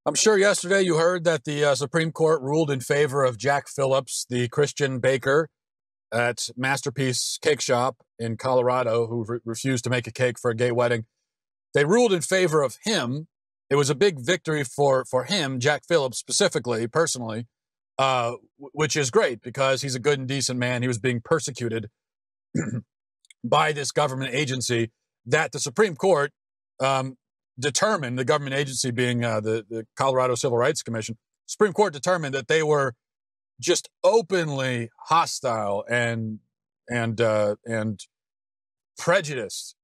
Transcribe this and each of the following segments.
I'm sure yesterday you heard that the Supreme Court ruled in favor of Jack Phillips, the Christian baker at Masterpiece Cakeshop in Colorado, who refused to make a cake for a gay wedding. They ruled in favor of him. It was a big victory for him, Jack Phillips specifically, personally, which is great because he's a good and decent man. He was being persecuted by this government agency that the Supreme Court determined, the government agency being the Colorado Civil Rights Commission, Supreme Court determined that they were just openly hostile and prejudiced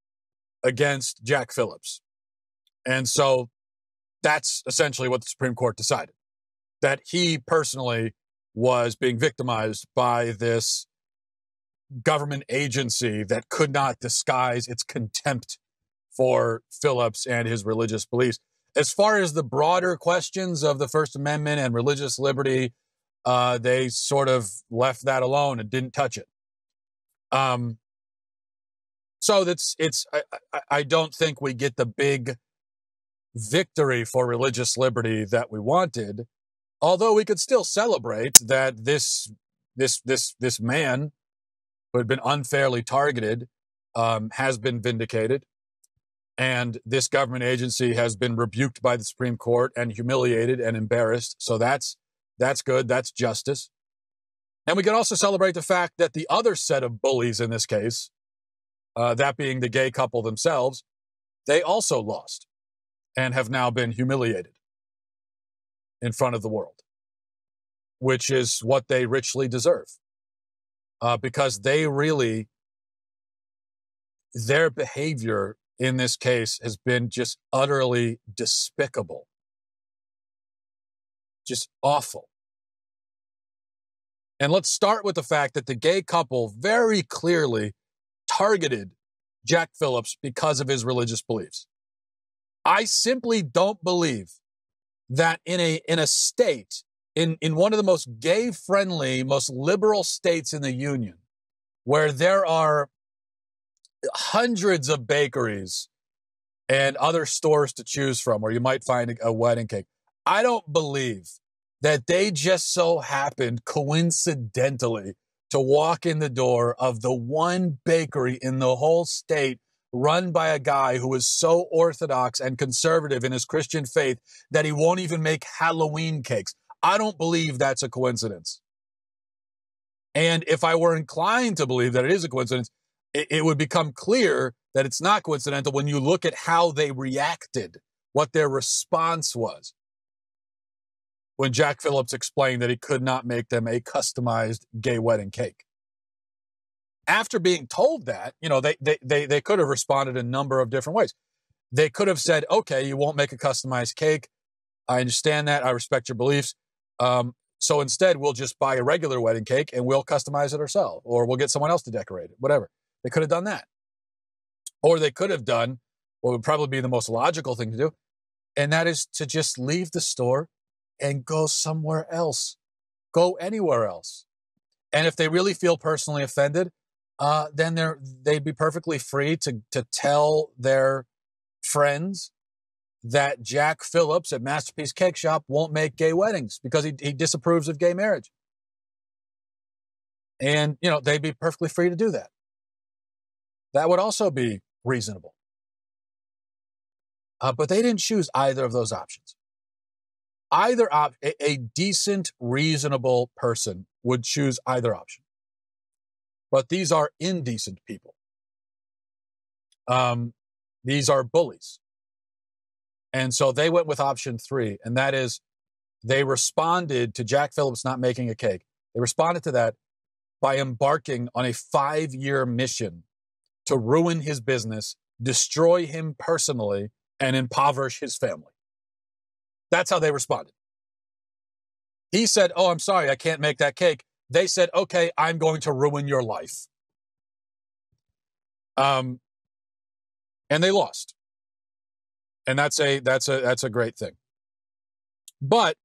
against Jack Phillips. And so that's essentially what the Supreme Court decided, that he personally was being victimized by this government agency that could not disguise its contempt for Phillips and his religious beliefs. As far as the broader questions of the First Amendment and religious liberty, they sort of left that alone and didn't touch it. So I don't think we get the big victory for religious liberty that we wanted, although we could still celebrate that this man who had been unfairly targeted has been vindicated, and this government agency has been rebuked by the Supreme Court and humiliated and embarrassed. So that's good. That's justice. And we can also celebrate the fact that the other set of bullies in this case, that being the gay couple themselves, they also lost and have now been humiliated in front of the world, which is what they richly deserve. Because their behavior in this case has been just utterly despicable, just awful. And let's start with the fact that the gay couple very clearly targeted Jack Phillips because of his religious beliefs. I simply don't believe that in a state, in one of the most gay-friendly, most liberal states in the Union, where there are hundreds of bakeries and other stores to choose from where you might find a wedding cake, I don't believe that they just so happened coincidentally to walk in the door of the one bakery in the whole state run by a guy who is so orthodox and conservative in his Christian faith that he won't even make Halloween cakes. I don't believe that's a coincidence. And if I were inclined to believe that it is a coincidence, it would become clear that it's not coincidental when you look at how they reacted, what their response was when Jack Phillips explained that he could not make them a customized gay wedding cake. After being told that, they could have responded a number of different ways. They could have said, okay, you won't make a customized cake. I understand that. I respect your beliefs. So instead, we'll just buy a regular wedding cake and we'll customize it ourselves, or we'll get someone else to decorate it, whatever. They could have done that. Or they could have done what would probably be the most logical thing to do, and that is to just leave the store and go somewhere else. Go anywhere else. And if they really feel personally offended, then they'd be perfectly free to tell their friends that Jack Phillips at Masterpiece Cakeshop won't make gay weddings because he disapproves of gay marriage. And, they'd be perfectly free to do that. That would also be reasonable. But they didn't choose either of those options. A decent, reasonable person would choose either option. But these are indecent people. These are bullies. And so they went with option 3, and that is they responded to Jack Phillips not making a cake. They responded to that by embarking on a 5-year mission to ruin his business, destroy him personally, and impoverish his family. That's how they responded. He said, oh, I'm sorry, I can't make that cake. They said, okay, I'm going to ruin your life. And they lost. And that's a great thing. But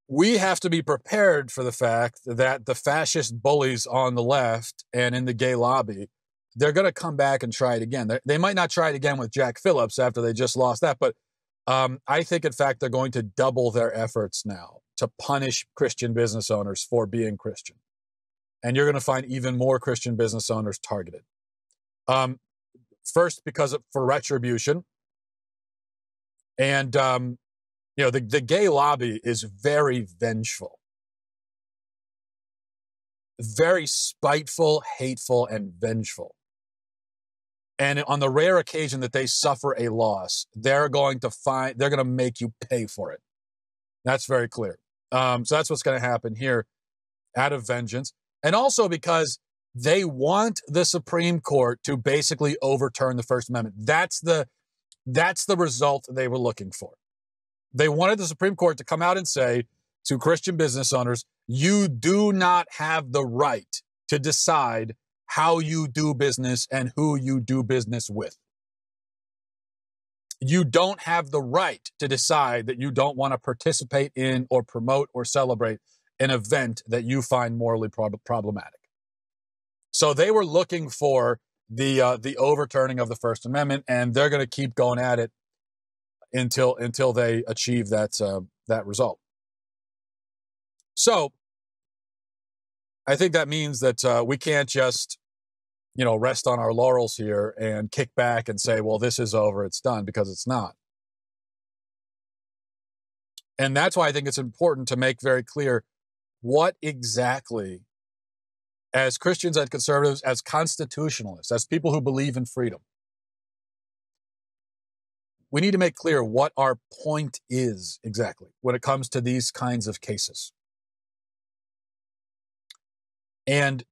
we have to be prepared for the fact that the fascist bullies on the left and in the gay lobby, they're going to come back and try it again. They might not try it again with Jack Phillips after they just lost that, but I think, in fact, they're going to double their efforts now to punish Christian business owners for being Christian. And you're going to find even more Christian business owners targeted. First, for retribution. And, the gay lobby is very vengeful. Very spiteful, hateful, and vengeful. And on the rare occasion that they suffer a loss, they're going to make you pay for it. That's very clear. So that's what's going to happen here out of vengeance. And also because they want the Supreme Court to basically overturn the First Amendment. That's the result they were looking for. They wanted the Supreme Court to come out and say to Christian business owners, you do not have the right to decide how you do business and who you do business with. You don't have the right to decide that you don't want to participate in or promote or celebrate an event that you find morally problematic. So they were looking for the overturning of the First Amendment, and they're going to keep going at it until they achieve that result. So I think that means that we can't just rest on our laurels here and kick back and say, well, this is over, it's done, because it's not. And that's why I think it's important to make very clear what exactly, as Christians, as conservatives, as constitutionalists, as people who believe in freedom, we need to make clear what our point is exactly when it comes to these kinds of cases. And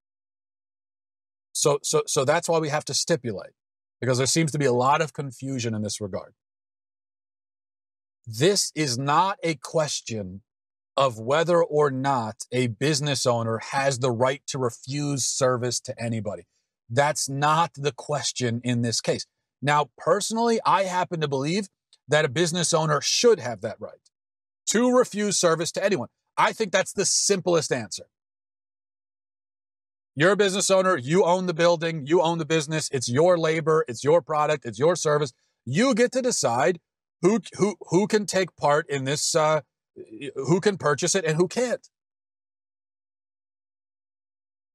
so that's why we have to stipulate, because there seems to be a lot of confusion in this regard. This is not a question of whether or not a business owner has the right to refuse service to anybody. That's not the question in this case. Now, personally, I happen to believe that a business owner should have that right to refuse service to anyone. I think that's the simplest answer. You're a business owner. You own the building. You own the business. It's your labor. It's your product. It's your service. You get to decide who can take part in this, who can purchase it and who can't.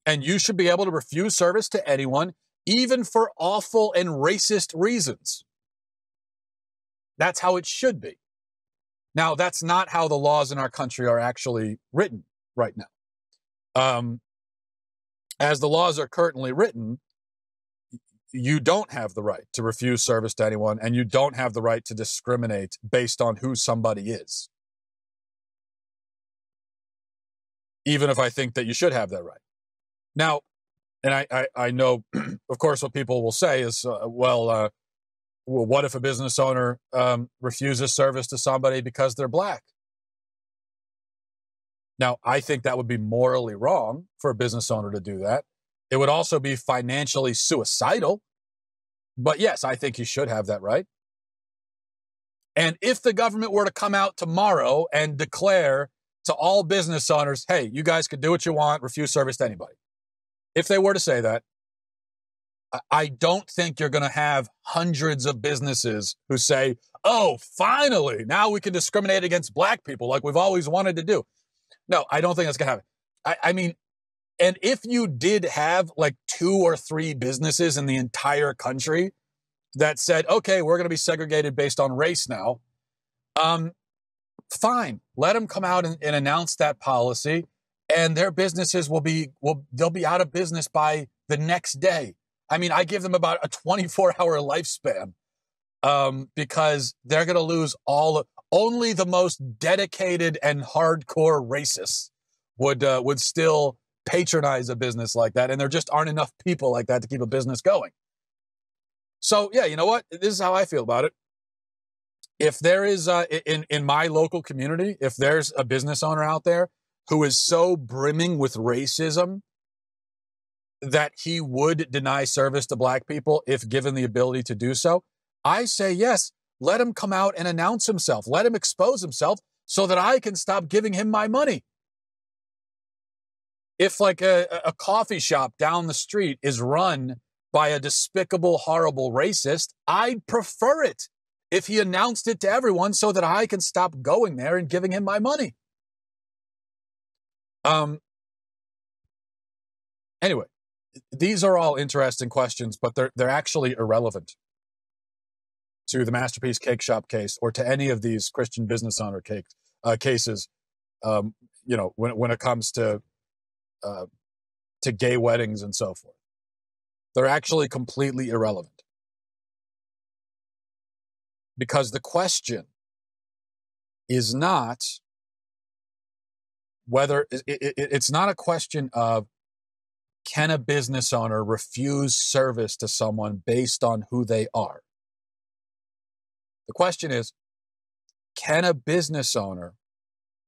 And you should be able to refuse service to anyone, even for awful and racist reasons. That's how it should be. Now, that's not how the laws in our country are actually written right now. As the laws are currently written, you don't have the right to refuse service to anyone, and you don't have the right to discriminate based on who somebody is. Even if I think that you should have that right. Now, and I know, of course, what people will say is, well, what if a business owner refuses service to somebody because they're black? Now, I think that would be morally wrong for a business owner to do that. It would also be financially suicidal. But yes, I think you should have that right. And if the government were to come out tomorrow and declare to all business owners, hey, you guys can do what you want, refuse service to anybody. If they were to say that, I don't think you're going to have hundreds of businesses who say, oh, finally, now we can discriminate against black people like we've always wanted to do. No, I don't think that's going to happen. I mean, and if you did have like 2 or 3 businesses in the entire country that said, okay, we're going to be segregated based on race now, fine. Let them come out and announce that policy, and their businesses they'll be out of business by the next day. I mean, I give them about a 24-hour lifespan because they're going to lose only the most dedicated and hardcore racists would still patronize a business like that. And there just aren't enough people like that to keep a business going. So, yeah, you know what? This is how I feel about it. If there is, in my local community, if there's a business owner out there who is so brimming with racism that he would deny service to black people if given the ability to do so, I say yes. Let him come out and announce himself. Let him expose himself so that I can stop giving him my money. If like a coffee shop down the street is run by a despicable, horrible racist, I'd prefer it if he announced it to everyone so that I can stop going there and giving him my money? Anyway, these are all interesting questions, but they're actually irrelevant to the Masterpiece Cakeshop case or to any of these Christian business owner cases. When it comes to gay weddings and so forth, they're actually completely irrelevant, because the question is not whether it's not a question of, can a business owner refuse service to someone based on who they are? The question is, can a business owner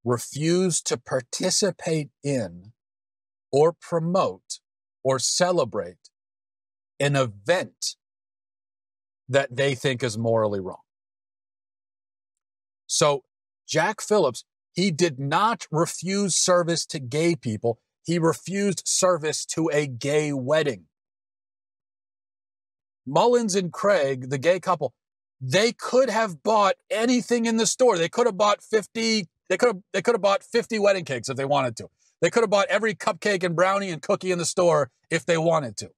refuse to participate in or promote or celebrate an event that they think is morally wrong? So Jack Phillips, he did not refuse service to gay people. He refused service to a gay wedding. Mullins and Craig, the gay couple, they could have bought anything in the store. They could have bought 50. They could have bought 50 wedding cakes if they wanted to. They could have bought every cupcake and brownie and cookie in the store if they wanted to.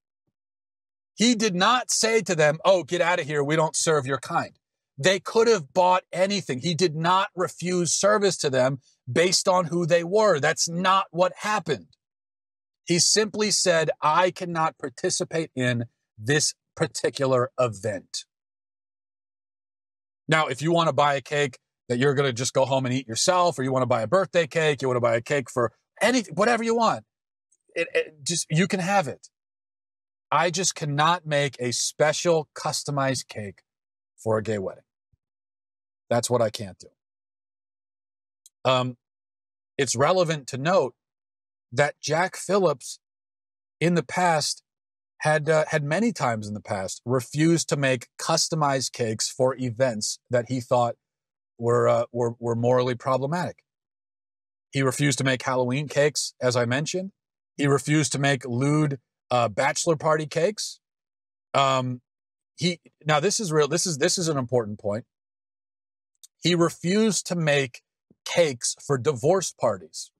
He did not say to them, "Oh, get out of here. We don't serve your kind." They could have bought anything. He did not refuse service to them based on who they were. That's not what happened. He simply said, "I cannot participate in this particular event." Now, if you want to buy a cake that you're going to just go home and eat yourself, or you want to buy a birthday cake, you want to buy a cake for anything, whatever you want, you can have it. I just cannot make a special customized cake for a gay wedding. That's what I can't do. It's relevant to note that Jack Phillips in the past had many times in the past refused to make customized cakes for events that he thought were morally problematic. He refused to make Halloween cakes, as I mentioned. He refused to make lewd bachelor party cakes. Now this is real. This is an important point. He refused to make cakes for divorce parties.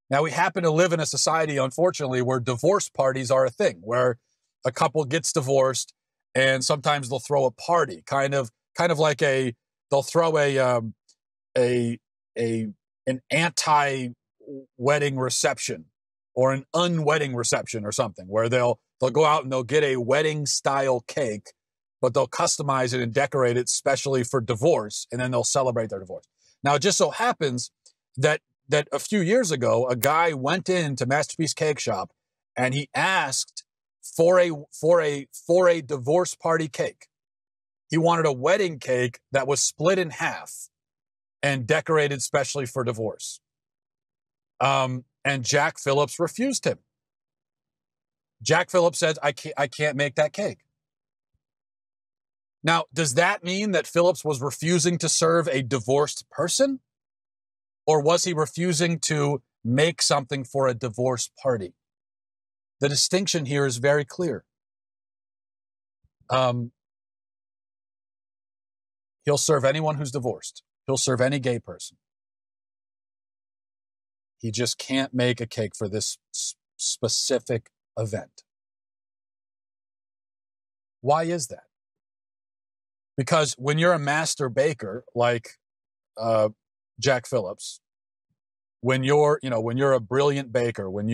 Now, we happen to live in a society, unfortunately, where divorce parties are a thing, where a couple gets divorced and sometimes they'll throw a party, kind of like they'll throw an anti-wedding reception or an unwedding reception or something, where they'll go out and they'll get a wedding style cake, but they'll customize it and decorate it specially for divorce, and then they'll celebrate their divorce. Now, it just so happens that a few years ago, a guy went into Masterpiece Cakeshop and he asked for a divorce party cake. He wanted a wedding cake that was split in half and decorated specially for divorce. And Jack Phillips refused him. Jack Phillips said, I can't make that cake. Now, does that mean that Phillips was refusing to serve a divorced person? Or was he refusing to make something for a divorce party? The distinction here is very clear. He'll serve anyone who's divorced. He'll serve any gay person. He just can't make a cake for this specific event. Why is that? Because when you're a master baker like Jack Phillips, when you're a brilliant baker, when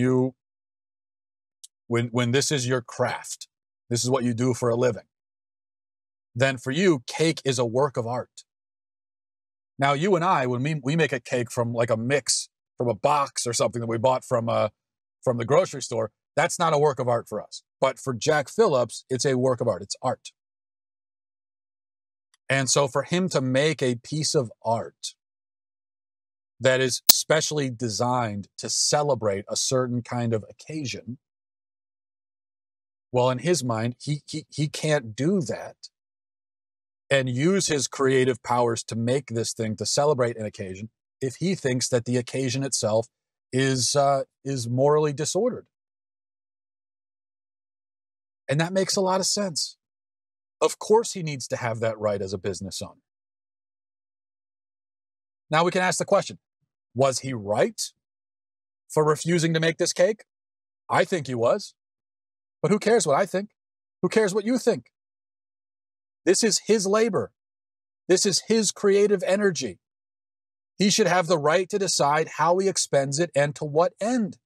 this is your craft, this is what you do for a living, then for you, cake is a work of art. Now, you and I, when we make a cake from like a mix from a box or something that we bought from the grocery store, that's not a work of art for us. But for Jack Phillips, it's a work of art. It's art. And so for him to make a piece of art that is specially designed to celebrate a certain kind of occasion, well, in his mind, he can't do that and use his creative powers to make this thing to celebrate an occasion if he thinks that the occasion itself is morally disordered. And that makes a lot of sense. Of course he needs to have that right as a business owner. Now we can ask the question, was he right for refusing to make this cake? I think he was. But who cares what I think? Who cares what you think? This is his labor. This is his creative energy. He should have the right to decide how he expends it and to what end.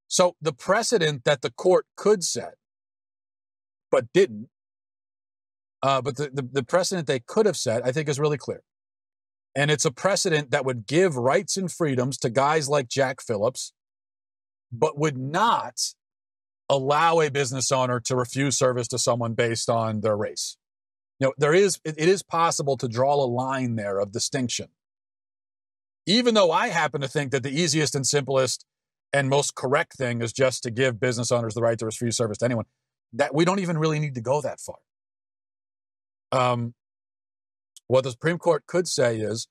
So the precedent that the court could set, but didn't, but the precedent they could have set, I think is really clear. And it's a precedent that would give rights and freedoms to guys like Jack Phillips, but would not allow a business owner to refuse service to someone based on their race. You know, it is possible to draw a line there of distinction. Even though I happen to think that the easiest and simplest and most correct thing is just to give business owners the right to refuse service to anyone, that we don't even really need to go that far. What the Supreme Court could say is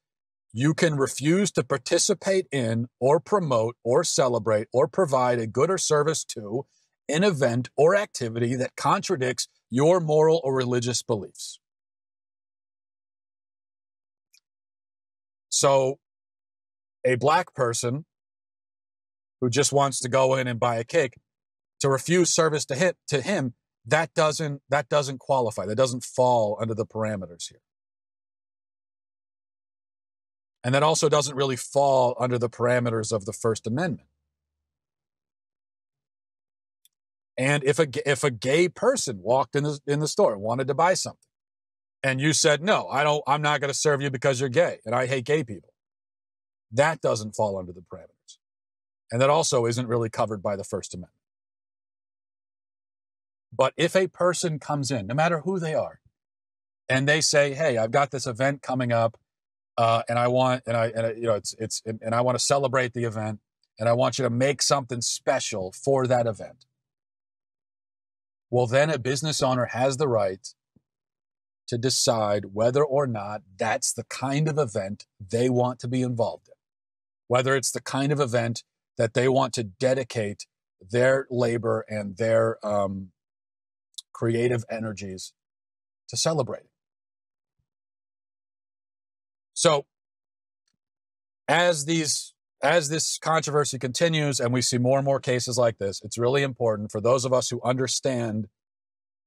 you can refuse to participate in or promote or celebrate or provide a good or service to an event or activity that contradicts your moral or religious beliefs. So a black person who just wants to go in and buy a cake, to refuse service to him, that doesn't qualify. That doesn't fall under the parameters here. And that also doesn't really fall under the parameters of the First Amendment. And if a gay person walked in the store and wanted to buy something, and you said, no, I'm not going to serve you because you're gay, and I hate gay people, that doesn't fall under the parameters. And that also isn't really covered by the First Amendment. But if a person comes in, no matter who they are, and they say, hey, I've got this event coming up, and I want to celebrate the event, and I want you to make something special for that event. Well, then a business owner has the right to decide whether or not that's the kind of event they want to be involved in, whether it's the kind of event that they want to dedicate their labor and their creative energies to celebrate. So as this controversy continues and we see more and more cases like this, it's really important for those of us who understand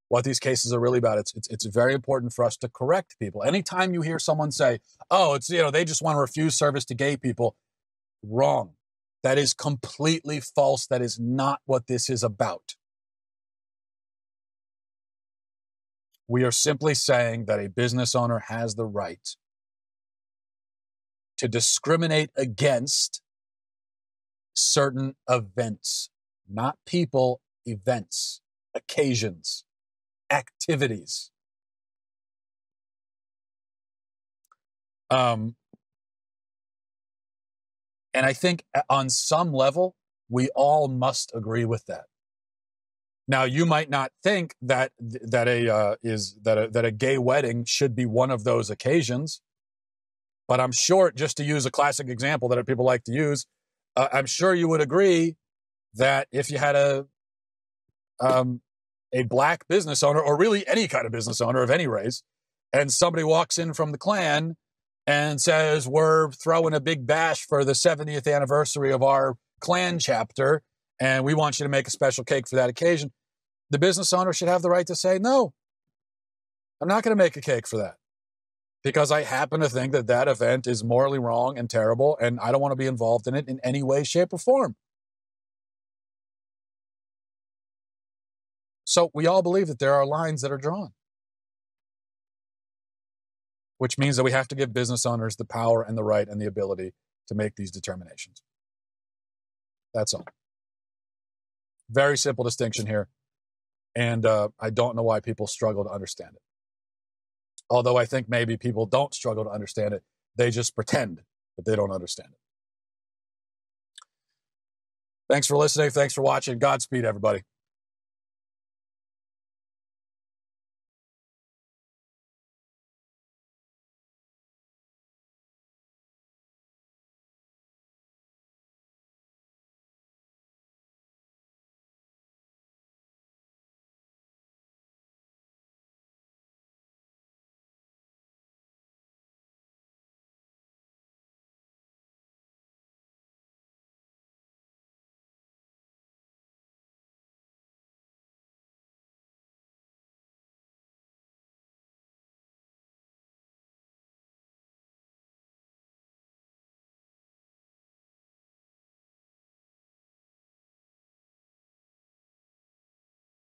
what these cases are really about. It's very important for us to correct people. Anytime you hear someone say, oh, they just want to refuse service to gay people, wrong. That is completely false. That is not what this is about. We are simply saying that a business owner has the right to discriminate against certain events, not people, events, occasions, activities. And I think on some level, we all must agree with that. Now, you might not think that a gay wedding should be one of those occasions, but I'm sure, just to use a classic example that people like to use, I'm sure you would agree that if you had a black business owner, or really any kind of business owner of any race, and somebody walks in from the Klan and says, we're throwing a big bash for the 70th anniversary of our Klan chapter, and we want you to make a special cake for that occasion, the business owner should have the right to say, no, I'm not going to make a cake for that, because I happen to think that that event is morally wrong and terrible, and I don't want to be involved in it in any way, shape, or form. So we all believe that there are lines that are drawn, which means that we have to give business owners the power and the right and the ability to make these determinations. That's all. Very simple distinction here. And I don't know why people struggle to understand it. Although I think maybe people don't struggle to understand it. They just pretend that they don't understand it. Thanks for listening. Thanks for watching. Godspeed, everybody.